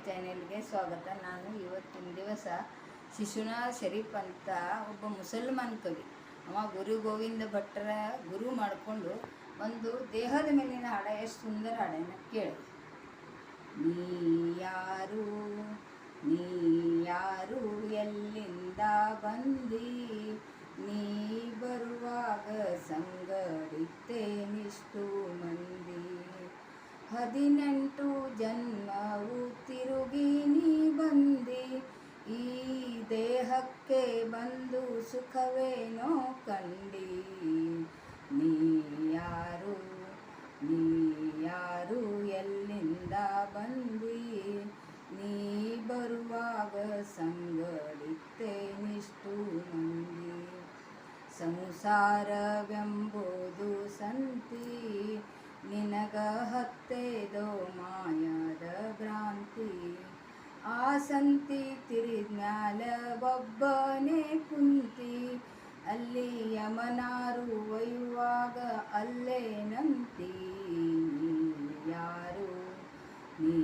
ಚಾನೆಲ್ಗೆ ಸ್ವಾಗತ. ನಾನು ಇವತ್ತಿನ ದಿವಸ ಶಿಶುನಾಳ್ ಶರೀಫ್ ಅಂತ ಒಬ್ಬ ಮುಸಲ್ಮಾನ್ ಕವಿ, ಅವ ಗುರು ಗೋವಿಂದ ಭಟ್ಟರ ಗುರು ಮಾಡಿಕೊಂಡು ಒಂದು ದೇಹದ ಮೇಲಿನ ಹಾಡ, ಎಷ್ಟು ಸುಂದರ ಹಾಡನ್ನು ಕೇಳಿ. ನೀ ಯಾರು ಎಲ್ಲಿಂದ ಬಂದಿ, ನೀ ಬರುವಾಗ ಸಂಗಡಿತ್ತೇನಿಷ್ಟು ಮಂದಿ, 18 ಜನ್ಮವು ತಿರುಗಿ ನೀ ಬಂದಿ, ಈ ದೇಹಕ್ಕೆ ಬಂದು ಸುಖವೇನೋ ಕಂಡಿ. ನೀ ಯಾರು ಎಲ್ಲಿಂದ ಬಂದಿ, ನೀ ಬರುವಾಗ ಸಂಗಡಿತ್ತೇನಿಷ್ಟು ಮಂದಿ, ಸಂಸಾರವೆಂಬುದು ಸಂತಿ, ನಿನಗ ಹತ್ತೇದೋ ಮಾಯದ ಭ್ರಾಂತಿ, ಆ ಸಂತಿ ತಿರಿದ್ಮ್ಯಾಲ ಒಬ್ಬನೇ ಕುಂತಿ, ಅಲ್ಲಿ ಯಮನಾರು ಒಯ್ಯುವಾಗ ಅಲ್ಲೇ ನಂತಿ. ನೀ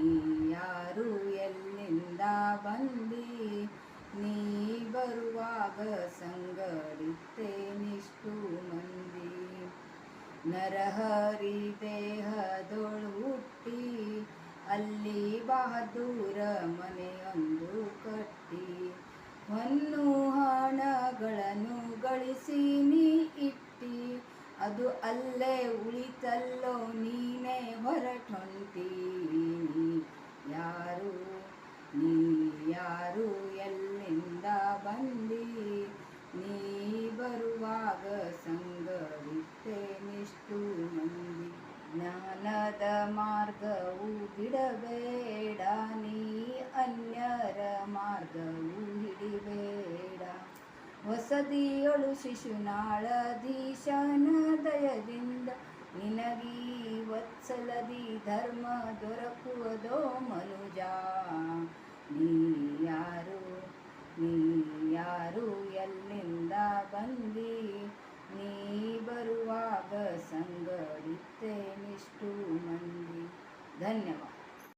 ಯಾರು ಎಲ್ಲಿಂದ ಬಂದಿ, ನೀ ಬರುವಾಗ ಸಂಗಡಿತ್ತೇನಿಷ್ಟು ಮಂದಿ, ನರಹರಿ ದೇಹದೊಳು ಹುಟ್ಟಿ, ಅಲ್ಲಿ ಬಹದ್ದೂರ ಮನೆಯೊಂದು ಕಟ್ಟಿ, ಹೊನ್ನು ಹಣಗಳನ್ನು ಗಳಿಸಿ ನೀ ಇಟ್ಟಿ, ಅದು ಅಲ್ಲೇ ಉಳಿತಲ್ಲೋ ನೀನೇ ಹೊರಟೊಂಟಿ. ನೀ ಯಾರು ಎಲ್ಲಿಂದ ಬಂದಿ, ನೀ ಬರುವಾಗ ಸಂಗಡಿತ್ತೇನಿಷ್ಟು ಮಂದಿ, ಜ್ಞಾನದ ಮಾರ್ಗವು ಬಿಡಬೇಡ, ನೀ ಅನ್ಯರ ಮಾರ್ಗವು ಹಿಡಿಬೇಡ, ಹೊಸದಿಯೊಳು ಶಿಶುನಾಳಧೀಶನ ದಯದಿಂದ, ನಿನಗೀ ವತ್ಸಲದಿ ಧರ್ಮ ದೊರಕುವುದೋ ಮನುಜ. ನೀ ಯಾರು ಎಲ್ಲಿಂದ ಬಂದಿ, ನೀ ಬರುವಾಗ ಸಂಗಡಿತ್ತೇನಿಷ್ಟು ಮಂದಿ. ಧನ್ಯವಾದ.